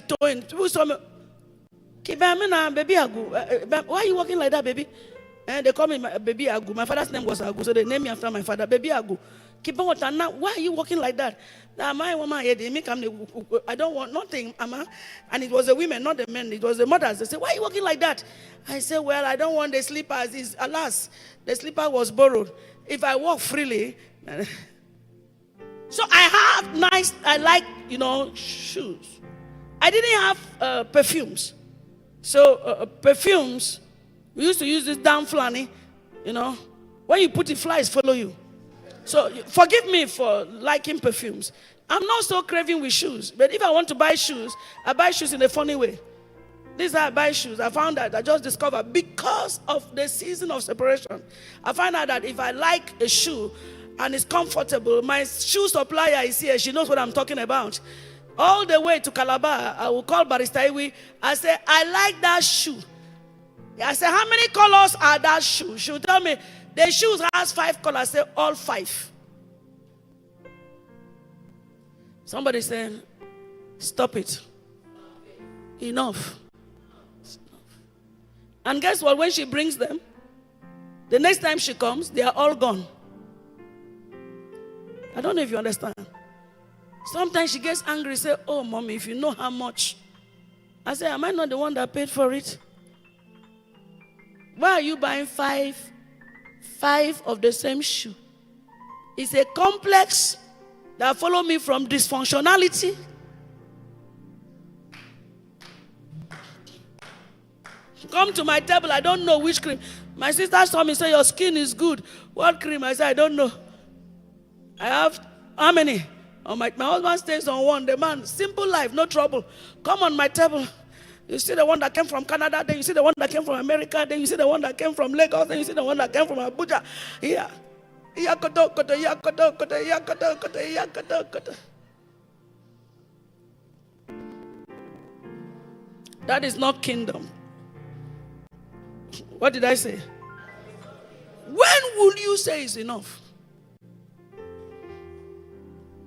tiptoeing. People saw me. Baby, Agu. Why are you walking like that, baby? And they call me Baby Agu. My father's name was Agu, so they named me after my father, Baby Agu. Why are you walking like that? Now, my woman, I don't want nothing, Mama. And it was the women, not the men. It was the mothers. They say, why are you walking like that? I said, well, I don't want the slippers. Alas, the slipper was borrowed. If I walk freely. So I like, shoes. I didn't have perfumes. So perfumes, we used to use this down flanny, when you put it, flies follow you. So forgive me for liking perfumes. I'm not so craving with shoes. But if I want to buy shoes, I buy shoes in a funny way. This is how I buy shoes. I found that I just discovered because of the season of separation. I find out that if I like a shoe and it's comfortable, my shoe supplier is here. She knows what I'm talking about. All the way to Calabar, I will call Barista Iwi. I say, I like that shoe. I say, how many colors are that shoe? She will tell me, the shoes has 5 colors. I say, all 5. Somebody said, stop it. Enough. And guess what? When she brings them, the next time she comes, they are all gone. I don't know if you understand. Sometimes she gets angry, say, oh, mommy, if you know how much. I say, am I not the one that paid for it? Why are you buying 5 of the same shoe? It's a complex that follow me from dysfunctionality. Come to my table, I don't know which cream. My sister saw me say, your skin is good. What cream? I said, I don't know. I have how many? Oh, my husband stays on one. The man, simple life, no trouble. Come on my table. You see the one that came from Canada, then you see the one that came from America, then you see the one that came from Lagos, then you see the one that came from Abuja. Here. That is not kingdom. What did I say? When will you say it's enough?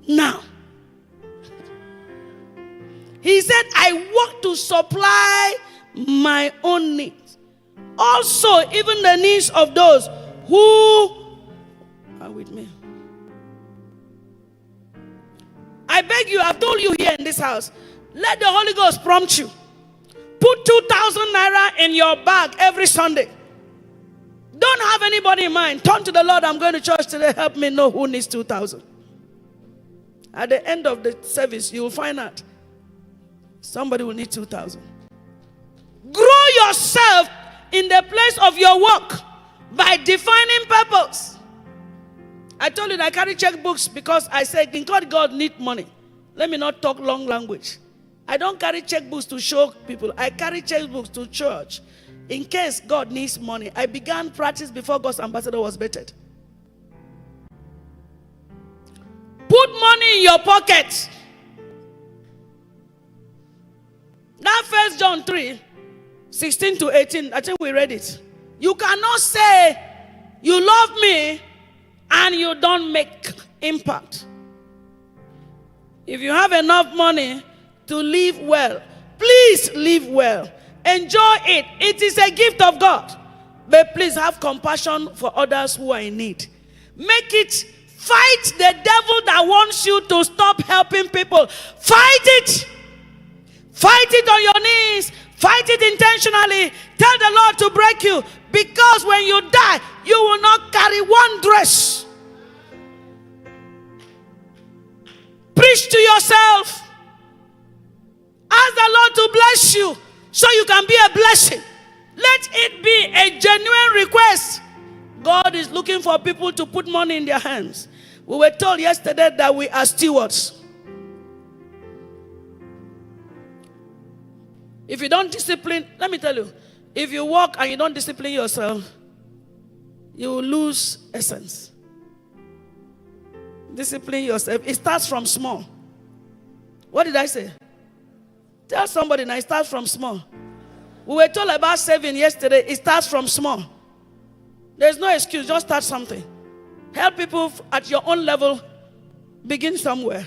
Now. He said, I work to supply my own needs. Also, even the needs of those who are with me. I beg you, I've told you here in this house, let the Holy Ghost prompt you. Put 2,000 naira in your bag every Sunday. Don't have anybody in mind. Turn to the Lord, I'm going to church today. Help me know who needs 2,000. At the end of the service, you will find out somebody will need 2,000. Grow yourself in the place of your work by defining purpose. I told you that I carry checkbooks because I said, in God need money. Let me not talk long language. I don't carry checkbooks to show people. I carry checkbooks to church in case God needs money. I began practice before God's ambassador was vetted. Put money in your pocket. That 1 John 3, 16 to 18, I think we read it. You cannot say you love me and you don't make impact. If you have enough money to live well, please live well. Enjoy it. It is a gift of God. But please have compassion for others who are in need. Make it, fight the devil that wants you to stop helping people. Fight it. Fight it on your knees. Fight it intentionally. Tell the Lord to break you. Because when you die, you will not carry one dress. Preach to yourself. Ask the Lord to bless you so you can be a blessing. Let it be a genuine request. God is looking for people to put money in their hands. We were told yesterday that we are stewards. If you don't discipline, let me tell you, if you walk and you don't discipline yourself, you will lose essence. Discipline yourself. It starts from small. What did I say? Tell somebody now, it starts from small. We were told about saving yesterday. It starts from small. There's no excuse. Just start something. Help people at your own level. Begin somewhere.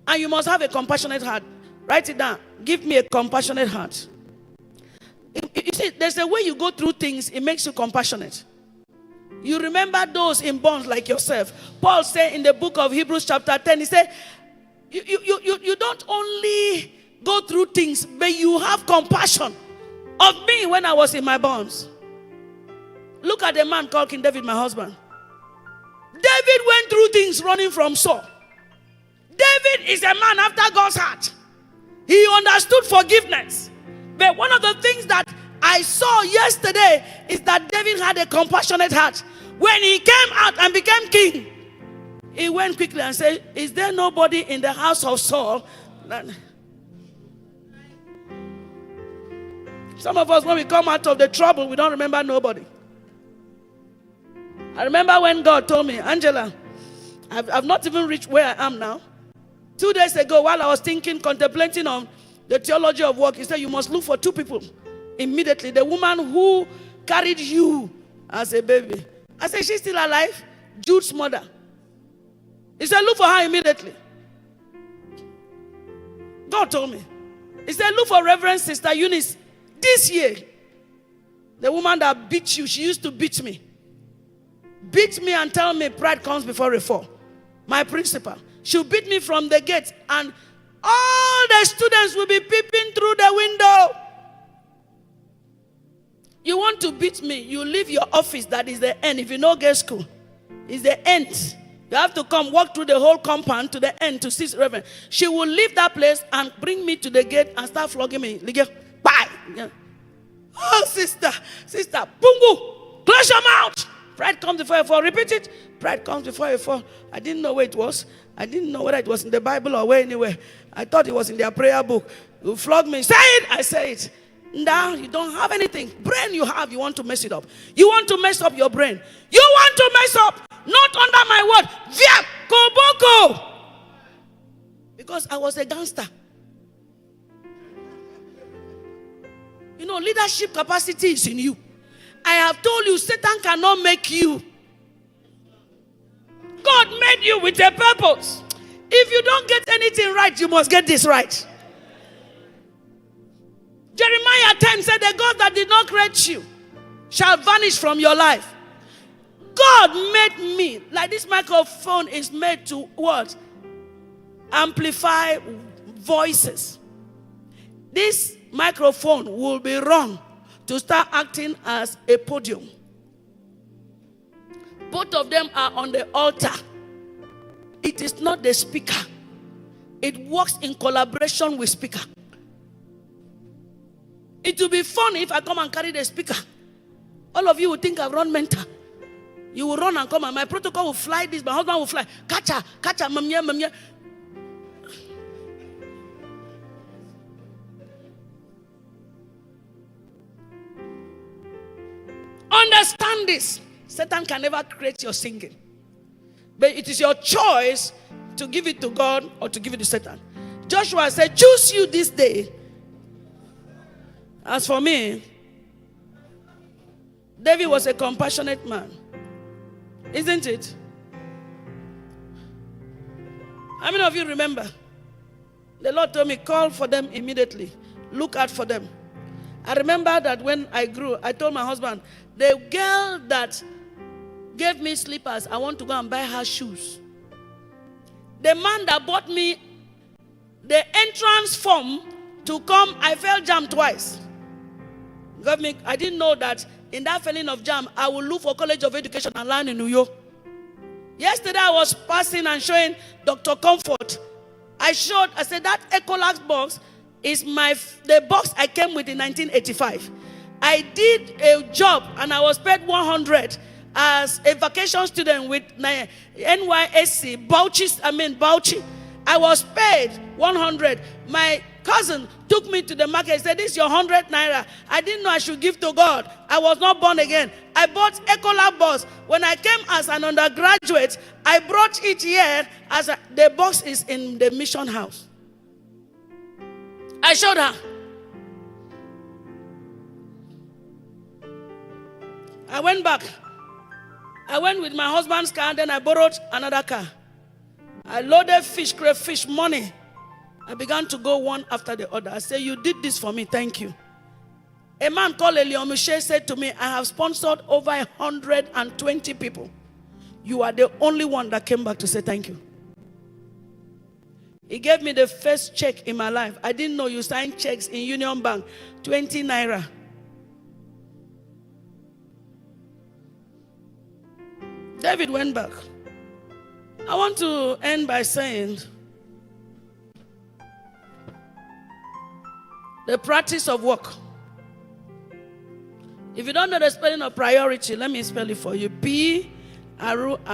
And you must have a compassionate heart. Write it down. Give me a compassionate heart. You see, there's a way you go through things, it makes you compassionate. You remember those in bonds like yourself. Paul said in the book of Hebrews chapter 10, he said, you don't only go through things, but you have compassion of me when I was in my bonds. Look at the man called King David, my husband. David went through things running from Saul. David is a man after God's heart. He understood forgiveness. But one of the things that I saw yesterday is that David had a compassionate heart. When he came out and became king, he went quickly and said, is there nobody in the house of Saul? Some of us, when we come out of the trouble, we don't remember nobody. I remember when God told me, Angela, I've not even reached where I am now. 2 days ago, while I was thinking, contemplating on the theology of work, he said, you must look for 2 people immediately. The woman who carried you as a baby. I said, she's still alive? Jude's mother. He said, look for her immediately. God told me. He said, look for Reverend Sister Eunice. This year, the woman that beat you, she used to beat me. Beat me and tell me pride comes before a fall. My principal. She'll beat me from the gate and all the students will be peeping through the window. You want to beat me, you leave your office, that is the end. If you know get school, it's the end. You have to come walk through the whole compound to the end to see Reverend. She will leave that place and bring me to the gate and start flogging me. Bye. Oh, sister, bungu, close your mouth. Pride comes before a fall. Repeat it. Pride comes before a fall. I didn't know where it was. I didn't know whether it was in the Bible or where anywhere. I thought it was in their prayer book. You flog me. Say it. I say it. Now you don't have anything. Brain you have, you want to mess it up. You want to mess up your brain. You want to mess up. Not under my word. Via Koboko. Because I was a gangster. You know, leadership capacity is in you. I have told you, Satan cannot make you. God made you with a purpose. If you don't get anything right, you must get this right. Jeremiah 10 said, the God that did not create you shall vanish from your life. God made me, like this microphone is made to what? Amplify voices. This microphone will be wrong to start acting as a podium. Both of them are on the altar. It is not the speaker. It works in collaboration with speaker. It will be fun if I come and carry the speaker. All of you will think I've run mental. You will run and come and my protocol will fly this. My husband will fly. Catch her, mamnya. Understand this. Satan can never create your singing. But it is your choice to give it to God or to give it to Satan. Joshua said, choose you this day. As for me, David was a compassionate man. Isn't it? How many of you remember? The Lord told me, call for them immediately. Look out for them. I remember that when I grew, I told my husband, the girl that gave me slippers, I want to go and buy her shoes. The man that bought me the entrance form to come, I fell jam twice. I didn't know that in that felling of jam, I will look for College of Education and learn in New York. Yesterday I was passing and showing Dr. Comfort. I said that Ecolax box is the box I came with in 1985. I did a job and I was paid 100 as a vacation student with NYSC, Bauchi. I was paid 100. My cousin took me to the market and said, this is your 100 naira. I didn't know I should give to God. I was not born again. I bought Ecolab box. When I came as an undergraduate, I brought it here as the box is in the mission house. I showed her. I went back. I went with my husband's car, then I borrowed another car. I loaded fish, crayfish, money. I began to go one after the other. I said, you did this for me, thank you. A man called Eliomushe said to me, I have sponsored over 120 people. You are the only one that came back to say thank you. He gave me the first check in my life. I didn't know you sign checks in Union Bank, 20 naira. David went back. I want to end by saying, the practice of work. If you don't know the spelling of priority, let me spell it for you. Priority.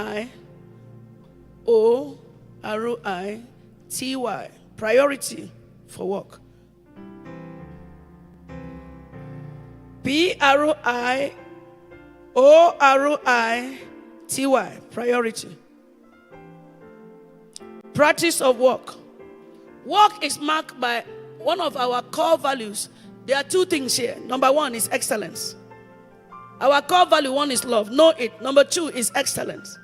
Priority for work. Priority. Priority. Practice of work. Work is marked by one of our core values. There are two things here. Number one is excellence. Our core value one is love. Know it. Number two is excellence.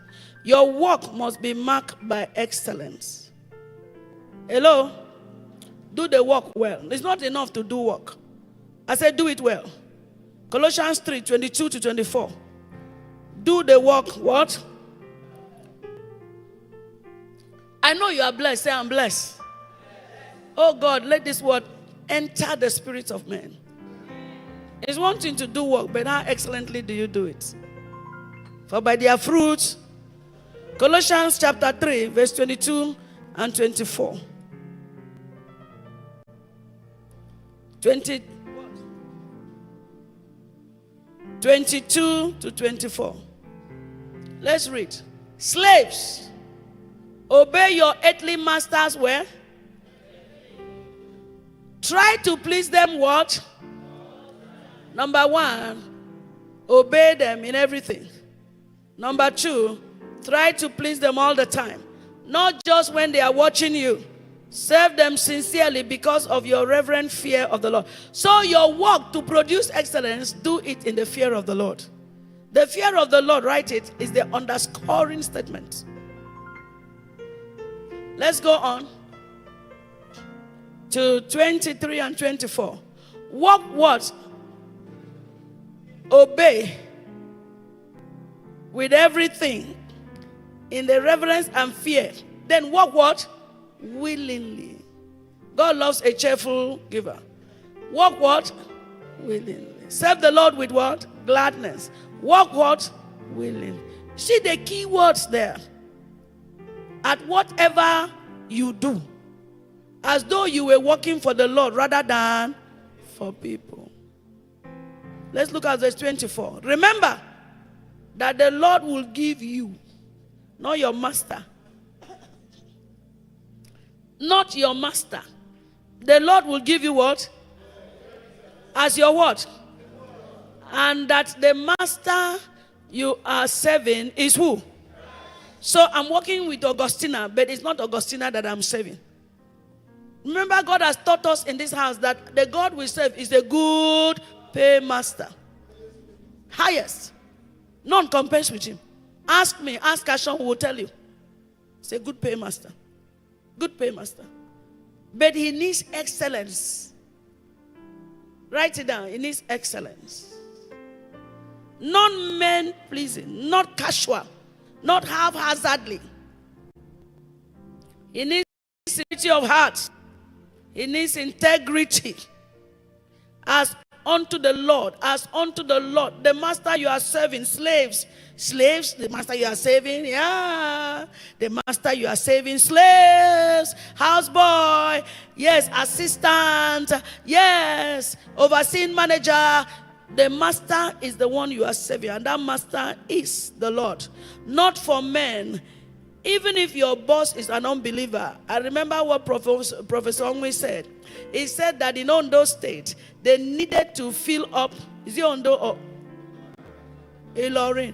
Your work must be marked by excellence. Hello? Do the work well. It's not enough to do work. I said do it well. Colossians 3:22-24. Do the work what? I know you are blessed. Say I'm blessed. Oh God, let this word enter the spirit of men. It's one thing to do work, but how excellently do you do it? For by their fruits, Colossians chapter 3, verse 22 and 24. 22-24. Let's read. Slaves, obey your earthly masters where? Try to please them what? Number one, obey them in everything. Number two, try to please them all the time. Not just when they are watching you. Serve them sincerely because of your reverent fear of the Lord. So your work to produce excellence, do it in the fear of the Lord. The fear of the Lord, write it, is the underscoring statement. Let's go on to 23 and 24. Work what? Obey with everything in the reverence and fear. Then work what? Willingly. God loves a cheerful giver. Work what? Willingly. Serve the Lord with what? Gladness. Work what? Willingly. See the key words there. At whatever you do, as though you were working for the Lord rather than for people. Let's look at verse 24. Remember that the Lord will give you, not your master. Not your master. The Lord will give you what? As your what? And that the master you are serving is who? So I'm working with Augustina, but it's not Augustina that I'm serving. Remember, God has taught us in this house that the God we serve is a good paymaster. Highest. None compares with him. Ask me, ask Ashon, who will tell you. It's a good paymaster. Good paymaster. But he needs excellence. Write it down. He needs excellence. Not men pleasing, not casual, not haphazardly. He needs sincerity of heart. He needs integrity. As unto the Lord, the master you are serving. Slaves, the master you are serving, yeah. The master you are serving, slaves, houseboy, yes, assistant, yes, overseeing manager. The master is the one you are serving, and that master is the Lord. Not for men. Even if your boss is an unbeliever. I remember what Professor Ongwe said. He said that in Ondo State, they needed to fill up. Is it Ondo or Ilorin?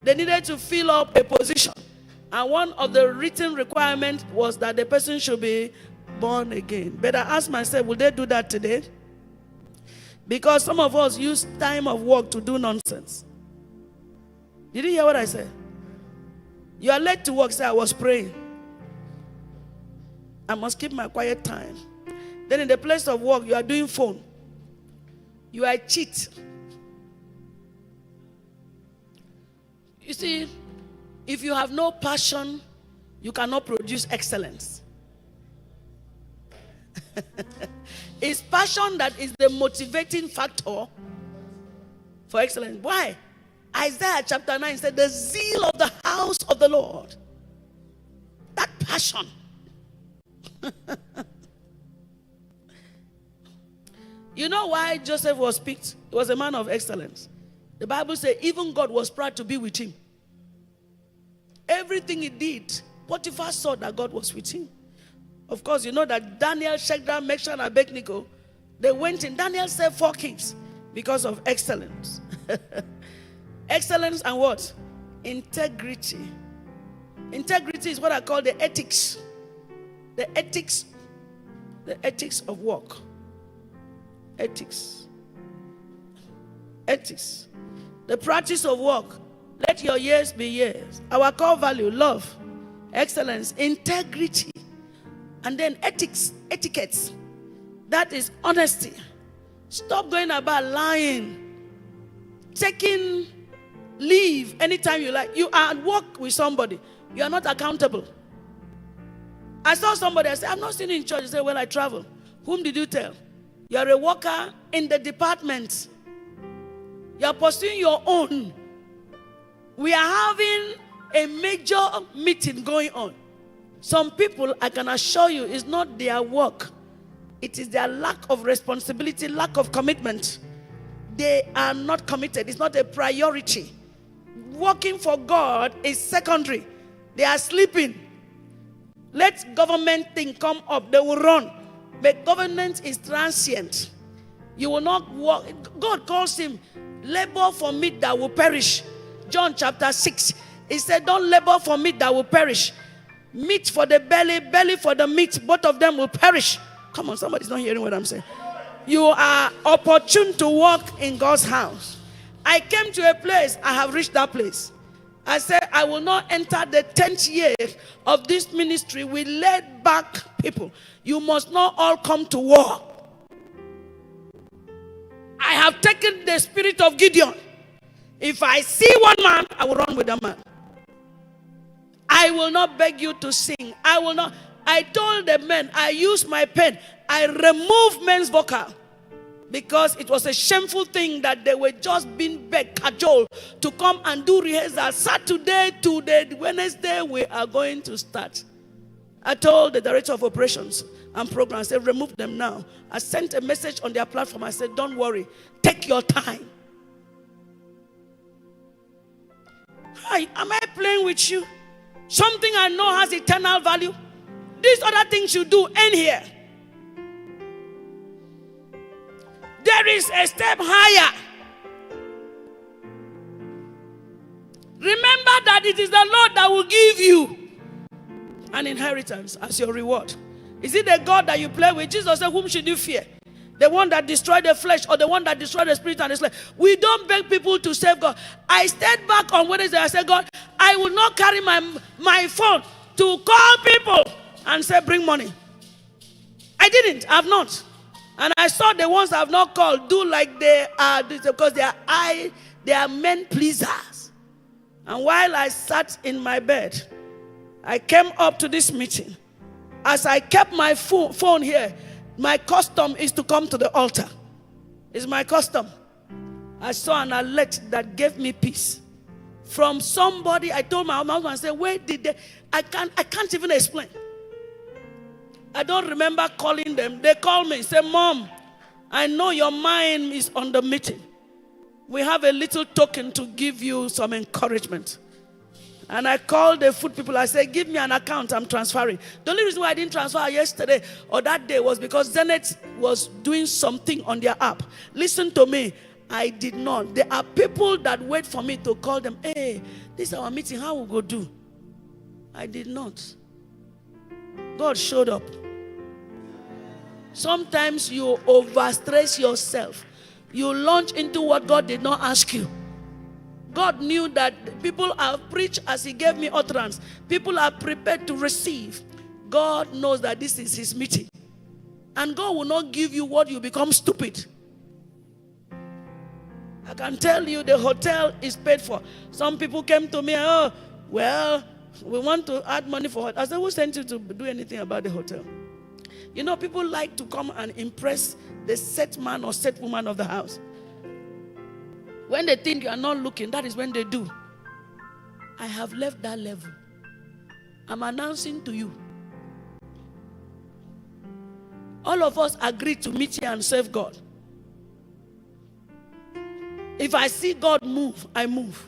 They needed to fill up a position. And one of the written requirements was that the person should be born again. But I asked myself, will they do that today? Because some of us use time of work to do nonsense. Did you hear what I said? You are late to work, say I was praying. I must keep my quiet time. Then in the place of work, you are doing phone. You are a cheat. You see, if you have no passion, you cannot produce excellence. It's passion that is the motivating factor for excellence. Why? Isaiah chapter 9 said, the zeal of the house of the Lord. That passion. You know why Joseph was picked? He was a man of excellence. The Bible says even God was proud to be with him. Everything he did, Potiphar saw that God was with him. Of course, you know that Daniel, Shadrach, Meshach, and Abednego, they went in. Daniel saved 4 kings because of excellence. Excellence and what? Integrity. Integrity is what I call the ethics. The ethics of work. Ethics. Ethics. The practice of work. Let your years be years. Our core value, love, excellence, integrity. And then ethics, etiquettes. That is honesty. Stop going about lying. Taking leave anytime you like. You are at work with somebody. You are not accountable. I saw somebody, I said, I'm not sitting in church. He said, well, I travel. Whom did you tell? You are a worker in the department. You are pursuing your own. We are having a major meeting going on. Some people, I can assure you, it's not their work. It is their lack of responsibility, lack of commitment. They are not committed. It's not a priority. Working for God is secondary. They are sleeping. Let government thing come up. They will run. But government is transient. You will not work. God calls him labor for meat that will perish. John chapter 6. He said, don't labor for meat that will perish. Meat for the belly, belly for the meat. Both of them will perish. Come on, somebody's not hearing what I'm saying. You are opportune to walk in God's house. I came to a place, I have reached that place. I said, I will not enter the 10th year of this ministry with laid back people. You must not all come to war. I have taken the spirit of Gideon. If I see one man, I will run with that man. I will not beg you to sing. I will not. I told the men, I used my pen. I removed men's vocal. Because it was a shameful thing that they were just being begged, cajoled, to come and do rehearsal. Saturday to the Wednesday, we are going to start. I told the director of operations and programs, I said, remove them now. I sent a message on their platform. I said, don't worry. Take your time. Hi, am I playing with you? Something I know has eternal value. These other things you do end here. There is a step higher. Remember that it is the Lord that will give you an inheritance as your reward. Is it the God that you play with? Jesus said, whom should you fear? The one that destroyed the flesh or the one that destroyed the spirit and the flesh? We don't beg people to save God. I stayed back on Wednesday. I said, God, I will not carry my phone to call people and say, bring money. I didn't. I have not. And I saw the ones that have not called do like they are, because they are men pleasers. And while I sat in my bed, I came up to this meeting. As I kept my phone here, my custom is to come to the altar. It's my custom. I saw an alert that gave me peace. From somebody, I told my husband, I said, where did they? I can't even explain. I don't remember calling them. They called me, say, Mom, I know your mind is on the meeting. We have a little token to give you some encouragement. And I called the food people. I said, give me an account. I'm transferring. The only reason why I didn't transfer yesterday or that day was because Zenith was doing something on their app. Listen to me. I did not. There are people that wait for me to call them. Hey, this is our meeting. How we go do? I did not. God showed up. Sometimes you overstress yourself. You launch into what God did not ask you. God knew that people have preached as he gave me utterance. People are prepared to receive. God knows that this is his meeting. And God will not give you what you become stupid. I can tell you the hotel is paid for. Some people came to me, oh, well, we want to add money for it. I said, who sent you to do anything about the hotel? You know, people like to come and impress the set man or set woman of the house. When they think you are not looking, that is when they do. I have left that level. I'm announcing to you. All of us agreed to meet here and serve God. If I see God move, I move.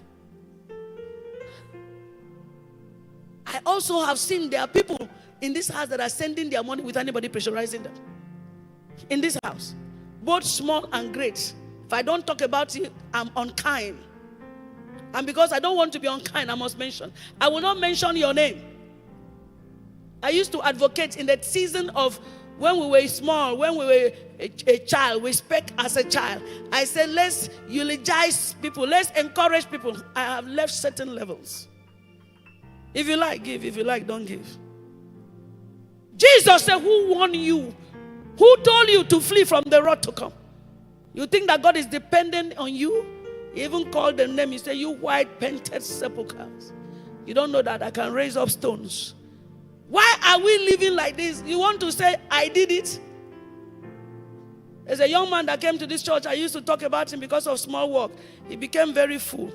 I also have seen there are people in this house that are sending their money without anybody pressurizing them. In this house. Both small and great. If I don't talk about it, I'm unkind. And because I don't want to be unkind, I must mention. I will not mention your name. I used to advocate in the season of when we were small, when we were a child, we spoke as a child. I said, let's eulogize people. Let's encourage people. I have left certain levels. If you like, give. If you like, don't give. Jesus said, who warned you? Who told you to flee from the wrath to come? You think that God is dependent on you? He even called the name. He said, you white painted sepulchres. You don't know that I can raise up stones. Why are we living like this? You want to say, I did it? There's a young man that came to this church. I used to talk about him because of small work. He became very full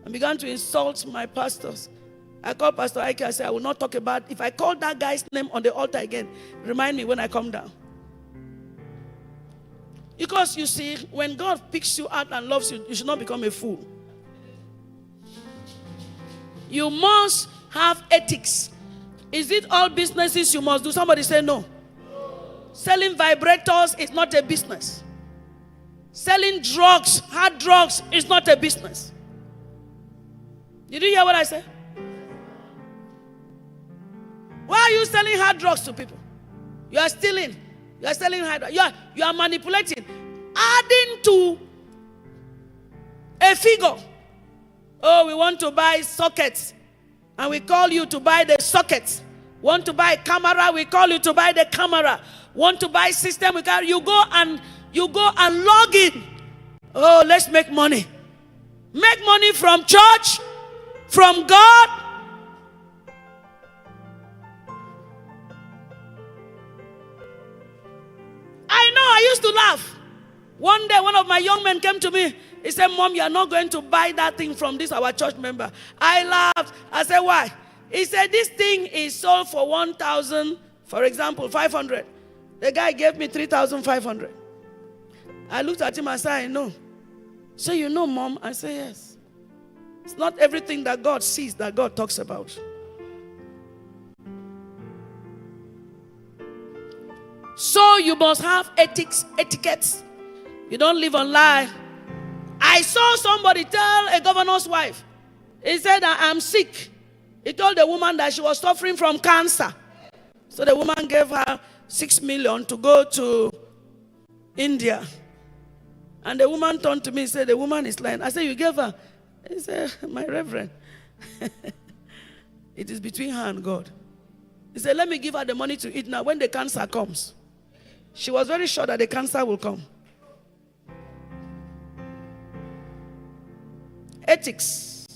and began to insult my pastors. I called Pastor Ike. I said, I will not talk about it. If I call that guy's name on the altar again, remind me when I come down. Because you see, when God picks you out and loves you, you should not become a fool. You must have ethics. Is it all businesses you must do? Somebody say no. Selling vibrators is not a business. Selling drugs, hard drugs, is not a business. Did you hear what I said? Why are you selling hard drugs to people? You are stealing. You are selling hard drugs. You are manipulating. Adding to a figure. Oh, we want to buy sockets. And we call you to buy the sockets. Want to buy a camera, we call you to buy the camera. Want to buy system, we call you go and log in. Oh, let's make money. Make money from church, from God. I know, I used to laugh. One day, one of my young men came to me. He said, Mom, you are not going to buy that thing from this, our church member. I laughed. I said, why? He said, this thing is sold for 1,000, for example, 500. The guy gave me 3,500. I looked at him and said, I know. So you know, Mom? I said, yes. It's not everything that God sees that God talks about. So you must have etiquettes. You don't live on lie. I saw somebody tell a governor's wife. He said, I'm sick. He told the woman that she was suffering from cancer. So the woman gave her 6 million to go to India. And the woman turned to me and said, the woman is lying. I said, you gave her? He said, my reverend. It is between her and God. He said, let me give her the money to eat now when the cancer comes. She was very sure that the cancer will come. Ethics.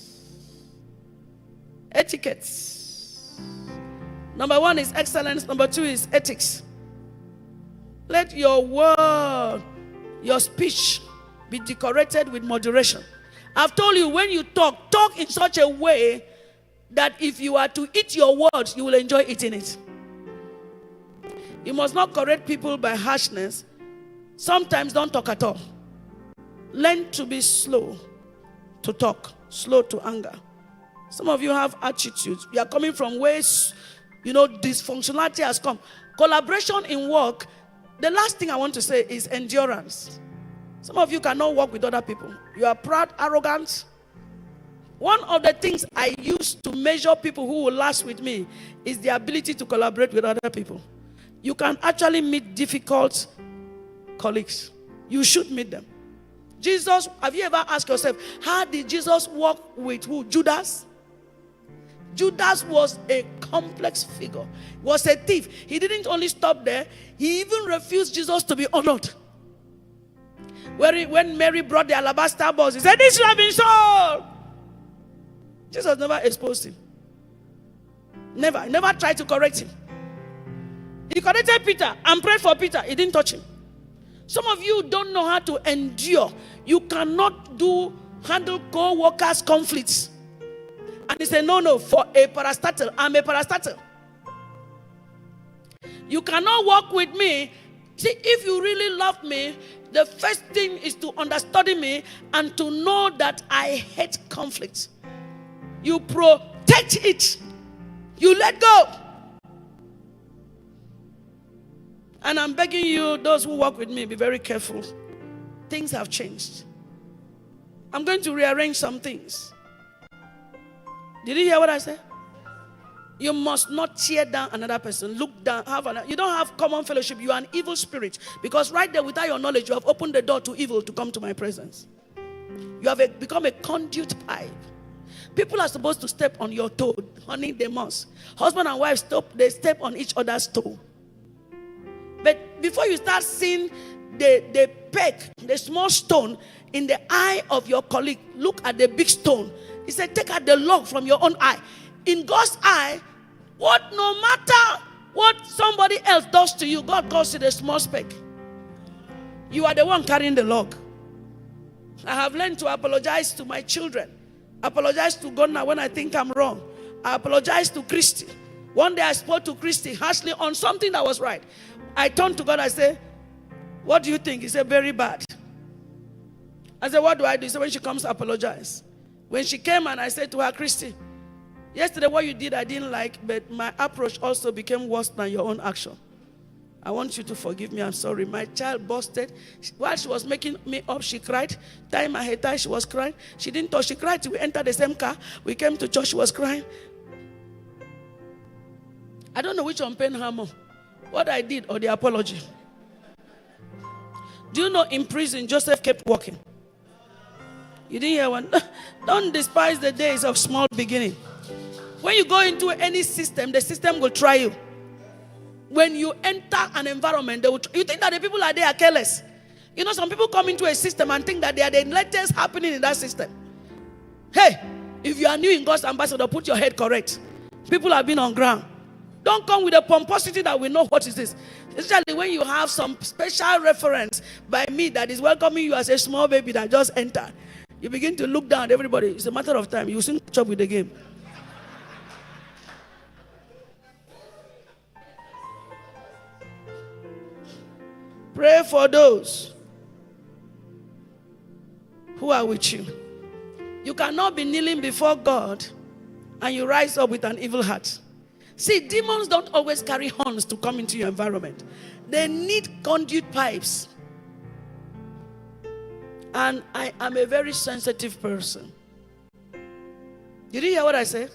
Etiquettes. Number 1 is excellence. Number 2 is ethics. Let your word, your speech be decorated with moderation. I've told you, when you talk in such a way that if you are to eat your words, you will enjoy eating it. You must not correct people by harshness. Sometimes don't talk at all. Learn to be slow to talk, slow to anger. Some of you have attitudes. You are coming from ways, dysfunctionality has come. Collaboration in work, the last thing I want to say is endurance. Some of you cannot work with other people. You are proud, arrogant. One of the things I use to measure people who will last with me is the ability to collaborate with other people. You can actually meet difficult colleagues. You should meet them. Jesus, have you ever asked yourself, how did Jesus walk with who? Judas? Judas was a complex figure, was a thief. He didn't only stop there, he even refused Jesus to be honored. When Mary brought the alabaster box, he said, "This should have been sold." Jesus never exposed him. Never tried to correct him. He corrected Peter and prayed for Peter. He didn't touch him. Some of you don't know how to endure. You cannot handle co-workers' conflicts. And he said, no, for a parastatal, I'm a parastatal. You cannot work with me. See, if you really love me, the first thing is to understudy me and to know that I hate conflict. You protect it. You let go. And I'm begging you, those who work with me, be very careful. Things have changed. I'm going to rearrange some things. Did you hear what I said? You must not tear down another person. Look down. You don't have common fellowship. You are an evil spirit. Because right there, without your knowledge, you have opened the door to evil to come to my presence. You have become a conduit pipe. People are supposed to step on your toe. Honey, they must. Husband and wife, they step on each other's toe. But before you start seeing the peck, the small stone in the eye of your colleague, look at the big stone. He said, take out the log from your own eye. In God's eye, no matter what somebody else does to you, God calls it a small speck. You are the one carrying the log. I have learned to apologize to my children. Apologize to God now when I think I'm wrong. I apologize to Christy. One day I spoke to Christy harshly on something that was right. I turned to God, I said, what do you think? He said, very bad. I said, what do I do? He said, when she comes, apologize. When she came and I said to her, Christy, yesterday what you did I didn't like, but my approach also became worse than your own action. I want you to forgive me, I'm sorry. My child busted. While she was making me up, she cried. Tying my hair tie, she was crying. She didn't touch, she cried till we entered the same car. We came to church, she was crying. I don't know which one pained her more. What I did or the apology. Do you know in prison, Joseph kept walking? You didn't hear one? Don't despise the days of small beginning. When you go into any system, the system will try you. When you enter an environment, you think that the people are there are careless. You know, some people come into a system and think that they are the latest happening in that system. Hey, if you are new in God's ambassador, put your head correct. People have been on ground. Don't come with a pomposity that we know what is this. Especially when you have some special reference by me that is welcoming you as a small baby that just entered. You begin to look down at everybody. It's a matter of time. You soon catch up with the game. Pray for those who are with you. You cannot be kneeling before God and you rise up with an evil heart. See, demons don't always carry horns to come into your environment. They need conduit pipes. And I am a very sensitive person. Did you hear what I said?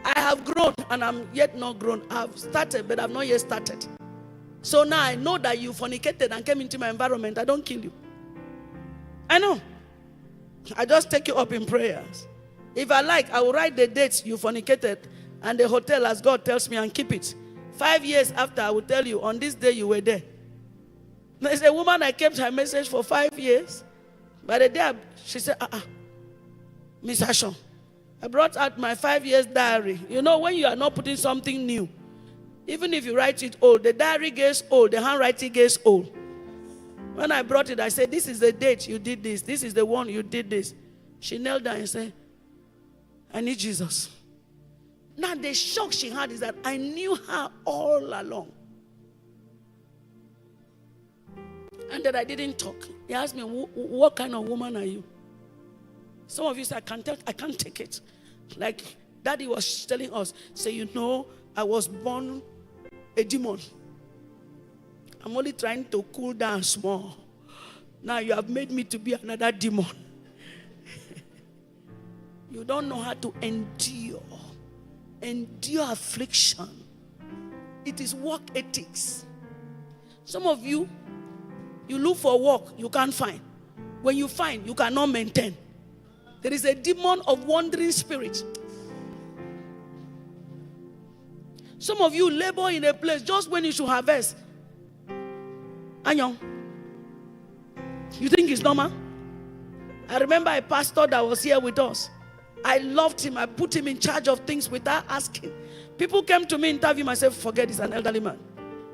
I have grown and I'm yet not grown. I've started, but I've not yet started. So now I know that you fornicated and came into my environment. I don't kill you. I know. I just take you up in prayers. If I like, I will write the dates you fornicated and the hotel as God tells me and keep it. 5 years after, I will tell you, on this day you were there. There's a woman, I kept her message for 5 years. By the day, she said, Miss Ashon, I brought out my 5 years diary. You know, when you are not putting something new, even if you write it old, the diary gets old, the handwriting gets old. When I brought it, I said, this is the date you did this. This is the one you did this. She knelt down and said, I need Jesus. Now the shock she had is that I knew her all along. And that I didn't talk. He asked me, what kind of woman are you? Some of you say, I can't take it. Like Daddy was telling us, say, you know, I was born a demon. I'm only trying to cool down small. Now you have made me to be another demon. You don't know how to endure. Endure affliction. It is work ethics. Some of you, you look for work, you can't find. When you find, you cannot maintain. There is a demon of wandering spirit. Some of you labor in a place just when you should harvest. Anyo, you think it's normal? I remember a pastor that was here with us. I loved him. I put him in charge of things without asking. People came to me, interview myself, forget he's an elderly man.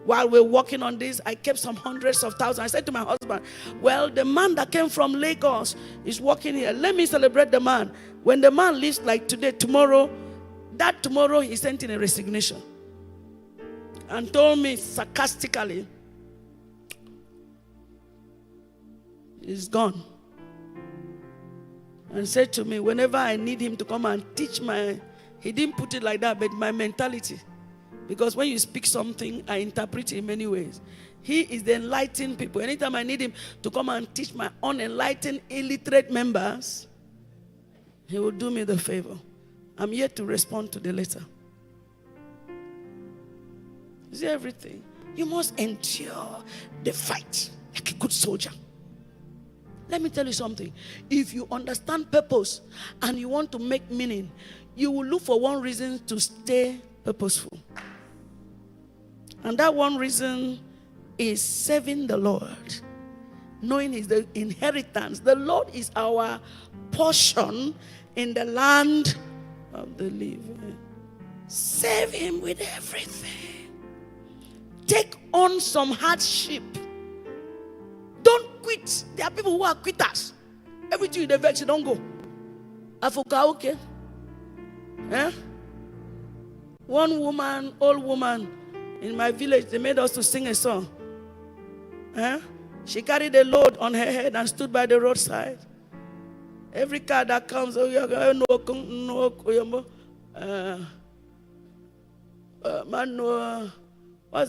While we're working on this, I kept some hundreds of thousands. I said to my husband, well, the man that came from Lagos is working here. Let me celebrate the man. When the man leaves, like today, tomorrow he sent in a resignation. And told me sarcastically, he's gone. And said to me, whenever I need him to come and teach he didn't put it like that, but my mentality. Because when you speak something, I interpret it in many ways. He is the enlightened people. Anytime I need him to come and teach my unenlightened, illiterate members, he will do me the favor. I'm yet to respond to the letter. You see everything. You must endure the fight like a good soldier. Let me tell you something. If you understand purpose and you want to make meaning, you will look for one reason to stay purposeful. And that one reason is serving the Lord. Knowing is the inheritance. The Lord is our portion in the land of the living. Serve him with everything. Take on some hardship. Don't quit. There are people who are quitters. Everything they vex, you don't go. I forgot, okay. One woman, old woman in my village, they made us to sing a song. She carried a load on her head and stood by the roadside. Every car that comes, what's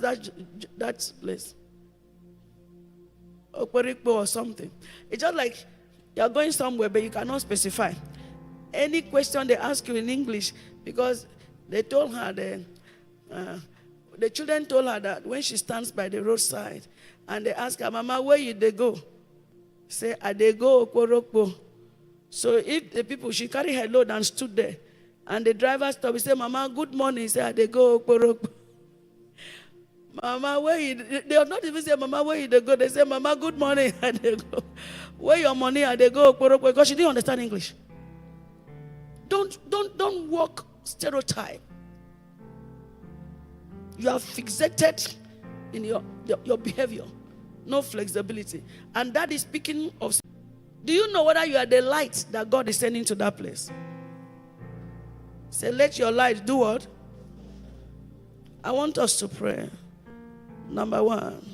that place? Okwerikpo or something. It's just like you're going somewhere, but you cannot specify. Any question they ask you in English, because they told her the children told her that when she stands by the roadside, and they ask her, Mama, where you they go? Say, I they go Okwerikpo. So if the people, she carried her load and stood there, and the driver stopped, he said, Mama, good morning. He said, I they go Okwerikpo. Mama, where you? They will not even say, Mama, where you they go? They say, Mama, good morning. And they go, where your money? And they go, because she didn't understand English. Don't walk stereotype. You are fixated in your behavior, no flexibility, and that is speaking of. Do you know whether you are the light that God is sending to that place? Say, let your light do what? I want us to pray. Number one,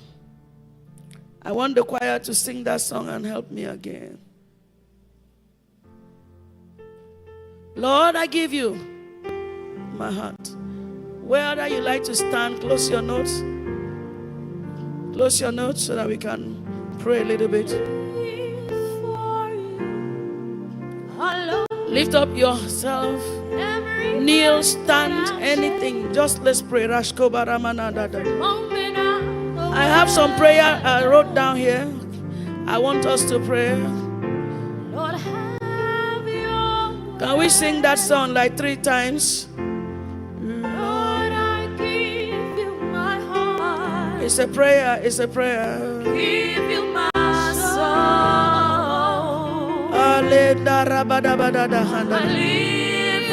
I want the choir to sing that song and help me again. Lord, I give you my heart. Whether you like to stand, close your notes. Close your notes so that we can pray a little bit. Lift up yourself. Kneel, stand, anything. Just let's pray. I have some prayer I wrote down here. I want us to pray. Can we sing that song like 3 times? Lord, I give you my heart. It's a prayer. It's a prayer. Give you my soul. I live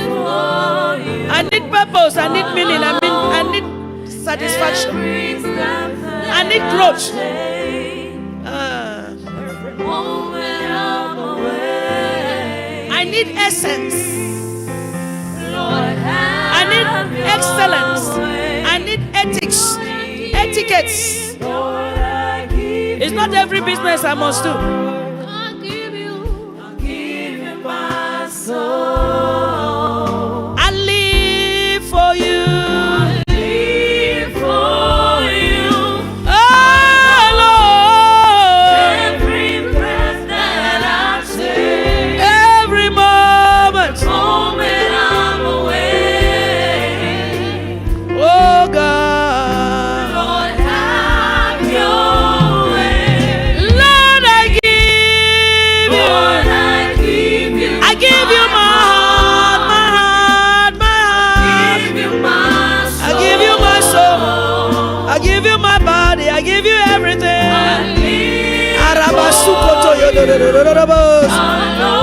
for you. I need purpose. I need meaning. I need satisfaction. I need growth. Every moment I'm away. I need essence. Lord, I need excellence. I need ethics. Etiquettes. Lord, I give It's not every business I must do. I'll give you my soul. I live for you. I live for you. Oh Lord. Every breath that I take, Every moment. moment I'm away. Oh God. Lord, have your way. Lord, I give Our